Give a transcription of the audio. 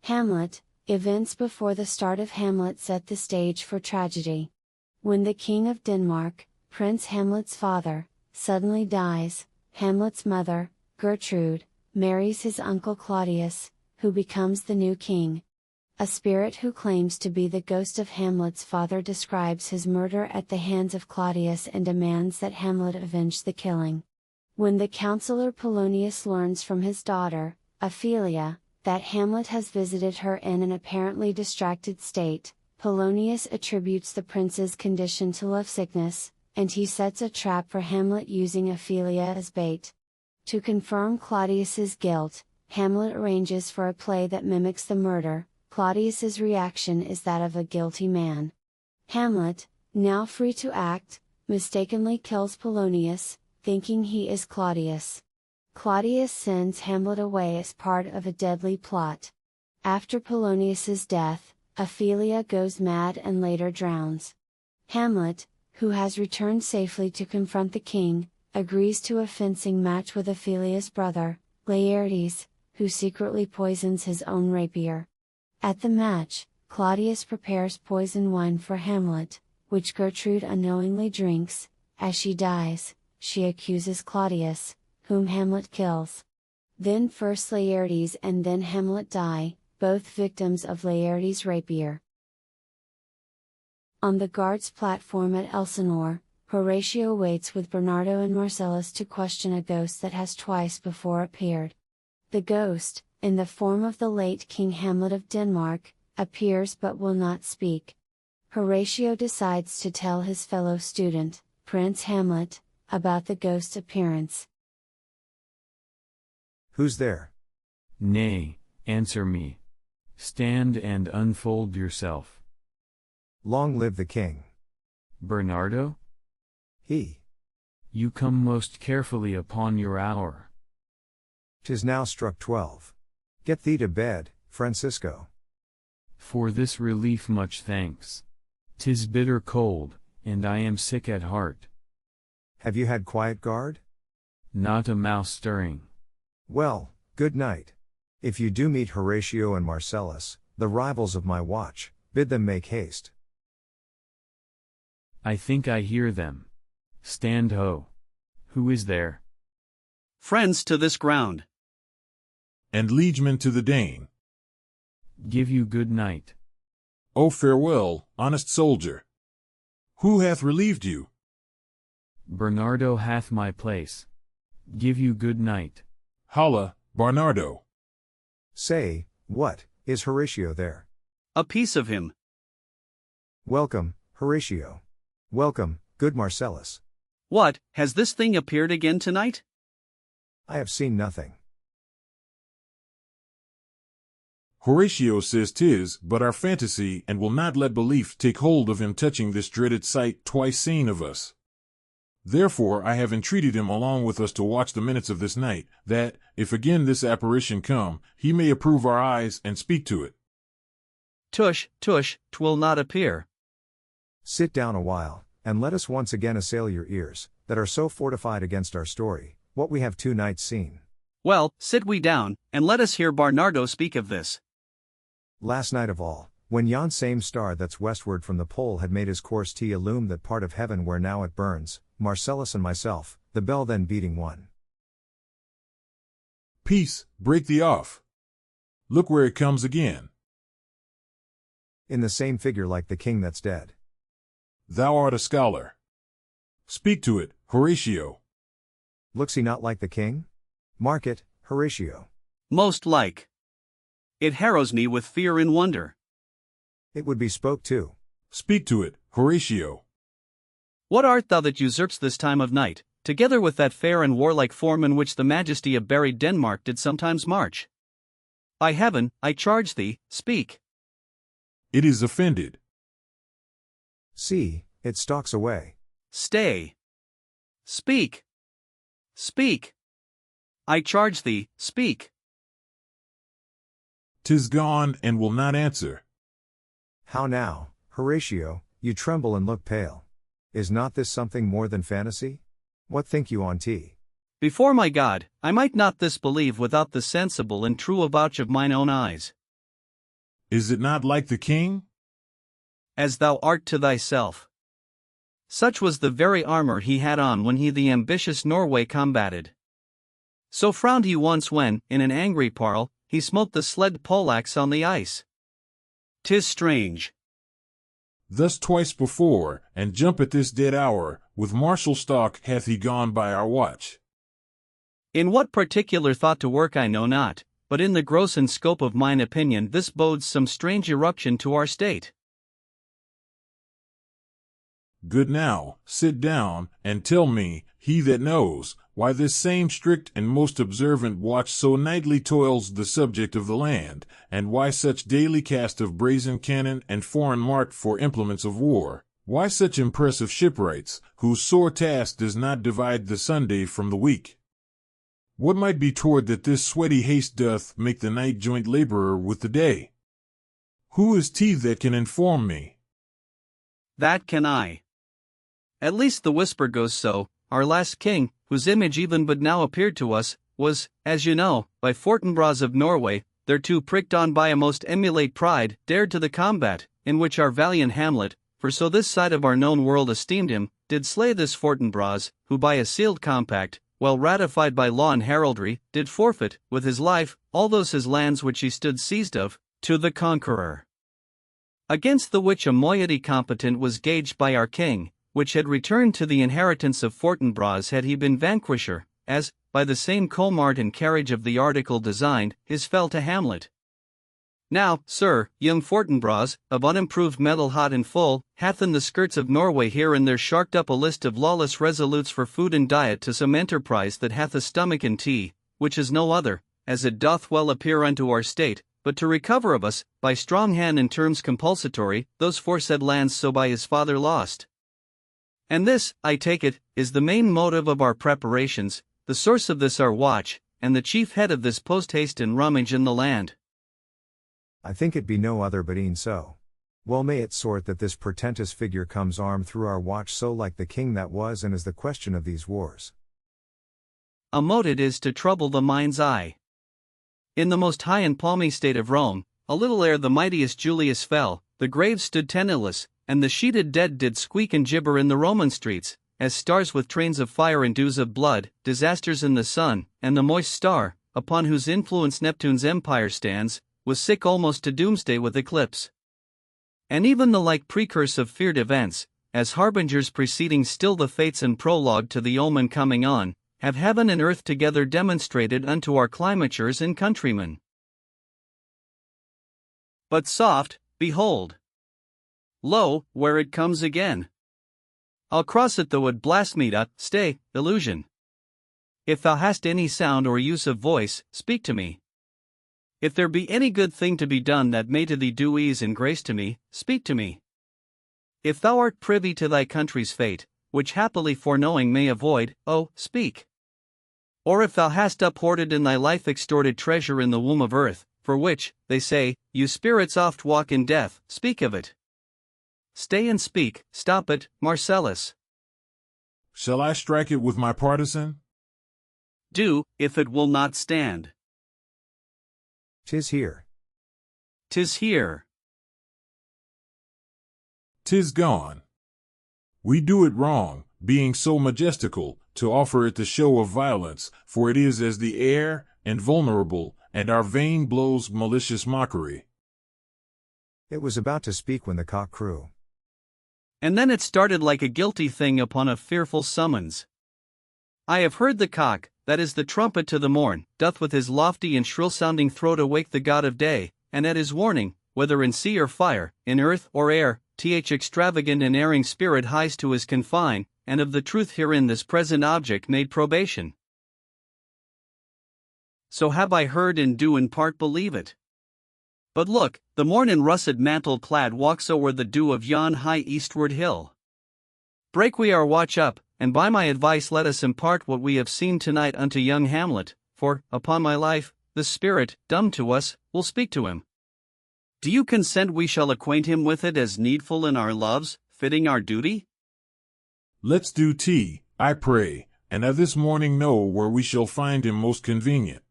Hamlet. Events before the start of Hamlet set the stage for tragedy. When the King of Denmark, Prince Hamlet's father, suddenly dies, Hamlet's mother, Gertrude, marries his uncle Claudius, who becomes the new king. A spirit who claims to be the ghost of Hamlet's father describes his murder at the hands of Claudius and demands that Hamlet avenge the killing. When the counselor Polonius learns from his daughter, Ophelia, that Hamlet has visited her in an apparently distracted state, Polonius attributes the prince's condition to lovesickness, and he sets a trap for Hamlet using Ophelia as bait. To confirm Claudius's guilt, Hamlet arranges for a play that mimics the murder. Claudius's reaction is that of a guilty man. Hamlet, now free to act, mistakenly kills Polonius, thinking he is Claudius. Claudius sends Hamlet away as part of a deadly plot. After Polonius's death, Ophelia goes mad and later drowns. Hamlet, who has returned safely to confront the king, agrees to a fencing match with Ophelia's brother, Laertes, who secretly poisons his own rapier. At the match, Claudius prepares poison wine for Hamlet, which Gertrude unknowingly drinks. As she dies, she accuses Claudius, whom Hamlet kills. Then first Laertes and then Hamlet die, both victims of Laertes' rapier. On the guard's platform at Elsinore, Horatio waits with Bernardo and Marcellus to question a ghost that has twice before appeared. The ghost, in the form of the late King Hamlet of Denmark, appears but will not speak. Horatio decides to tell his fellow student, Prince Hamlet, about the ghost's appearance. Who's there? Nay, answer me. Stand and unfold yourself. Long live the king. Bernardo? He. You come most carefully upon your hour. 'Tis now struck 12. Get thee to bed, Francisco. For this relief much thanks. 'Tis bitter cold, and I am sick at heart. Have you had quiet guard? Not a mouse stirring. Well, good night. If you do meet Horatio and Marcellus, the rivals of my watch, bid them make haste. I think I hear them. Stand ho. Who is there? Friends to this ground. And liegemen to the Dane. Give you good night. Oh, farewell, honest soldier. Who hath relieved you? Bernardo hath my place. Give you good night. Holla, Bernardo. Say, what, is Horatio there? A piece of him. Welcome, Horatio. Welcome, good Marcellus. What, has this thing appeared again tonight? I have seen nothing. Horatio says 'tis but our fantasy, and will not let belief take hold of him touching this dreaded sight twice seen of us. Therefore I have entreated him along with us to watch the minutes of this night, that, if again this apparition come, he may approve our eyes and speak to it. Tush, 'twill not appear. Sit down a while, and let us once again assail your ears, that are so fortified against our story, what we have 2 nights seen. Well, sit we down, and let us hear Bernardo speak of this. Last night of all, when yon same star that's westward from the pole had made his course to illume that part of heaven where now it burns, Marcellus and myself, the bell then beating one. Peace, break thee off. Look where it comes again. In the same figure like the king that's dead. Thou art a scholar. Speak to it, Horatio. Looks he not like the king? Mark it, Horatio. Most like. It harrows me with fear and wonder. It would be spoke to. Speak to it, Horatio. What art thou that usurps this time of night, together with that fair and warlike form in which the majesty of buried Denmark did sometimes march? By heaven, I charge thee, speak. It is offended. See, it stalks away. Stay. Speak. Speak. I charge thee, speak. 'Tis gone and will not answer. How now, Horatio, you tremble and look pale. Is not this something more than fantasy? What think you on't? Before my God, I might not this believe without the sensible and true avouch of mine own eyes. Is it not like the king? As thou art to thyself. Such was the very armor he had on when he the ambitious Norway combated. So frowned he once when, in an angry parle, he smote the sled poleaxe on the ice. 'Tis strange. Thus twice before, and jump at this dead hour, with martial stalk hath he gone by our watch. In what particular thought to work I know not, but in the gross and scope of mine opinion this bodes some strange eruption to our state. Good now, sit down, and tell me, he that knows, why this same strict and most observant watch so nightly toils the subject of the land, and why such daily cast of brazen cannon and foreign mart for implements of war, why such impressive shipwrights, whose sore task does not divide the Sunday from the week? What might be toward that this sweaty haste doth make the night joint laborer with the day? Who is he that can inform me? That can I. At least the whisper goes so. Our last king, whose image even but now appeared to us, was, as you know, by Fortinbras of Norway, thereto pricked on by a most emulate pride, dared to the combat, in which our valiant Hamlet, for so this side of our known world esteemed him, did slay this Fortinbras, who by a sealed compact, well ratified by law and heraldry, did forfeit, with his life, all those his lands which he stood seized of, to the conqueror. Against the which a moiety competent was gauged by our king, which had returned to the inheritance of Fortinbras had he been vanquisher, as, by the same comart and carriage of the article designed, his fell to Hamlet. Now, sir, young Fortinbras, of unimproved metal hot and full, hath in the skirts of Norway here and there sharked up a list of lawless resolutes for food and diet to some enterprise that hath a stomach and tea, which is no other, as it doth well appear unto our state, but to recover of us, by strong hand and terms compulsatory, those foresaid lands so by his father lost. And this, I take it, is the main motive of our preparations, the source of this our watch, and the chief head of this post-haste and rummage in the land. I think it be no other but e'en so. Well may it sort that this portentous figure comes armed through our watch so like the king that was and is the question of these wars. A mote it is to trouble the mind's eye. In the most high and palmy state of Rome, a little ere the mightiest Julius fell, the graves stood tenantless, and the sheeted dead did squeak and gibber in the Roman streets, as stars with trains of fire and dews of blood, disasters in the sun, and the moist star, upon whose influence Neptune's empire stands, was sick almost to doomsday with eclipse. And even the like precurse of feared events, as harbingers preceding still the fates and prologue to the omen coming on, have heaven and earth together demonstrated unto our climatures and countrymen. But soft, behold! Lo, where it comes again. I'll cross it though it blast me to, stay, illusion. If thou hast any sound or use of voice, speak to me. If there be any good thing to be done that may to thee do ease and grace to me, speak to me. If thou art privy to thy country's fate, which happily foreknowing may avoid, oh, speak. Or if thou hast uphoarded in thy life extorted treasure in the womb of earth, for which, they say, you spirits oft walk in death, speak of it. Stay and speak, stop it, Marcellus. Shall I strike it with my partisan? Do, if it will not stand. 'Tis here. 'Tis here. 'Tis gone. We do it wrong, being so majestical, to offer it the show of violence, for it is as the air, and vulnerable, and our vain blows malicious mockery. It was about to speak when the cock crew. And then it started like a guilty thing upon a fearful summons. I have heard the cock, that is the trumpet to the morn, doth with his lofty and shrill-sounding throat awake the god of day, and at his warning, whether in sea or fire, in earth or air, th extravagant and erring spirit hies to his confine, and of the truth herein this present object made probation. So have I heard and do in part believe it. But look, the morn in russet mantle clad walks o'er the dew of yon high eastward hill. Break we our watch up, and by my advice let us impart what we have seen tonight unto young Hamlet, for, upon my life, the spirit, dumb to us, will speak to him. Do you consent we shall acquaint him with it as needful in our loves, fitting our duty? Let's do tea, I pray, and this morning know where we shall find him most convenient.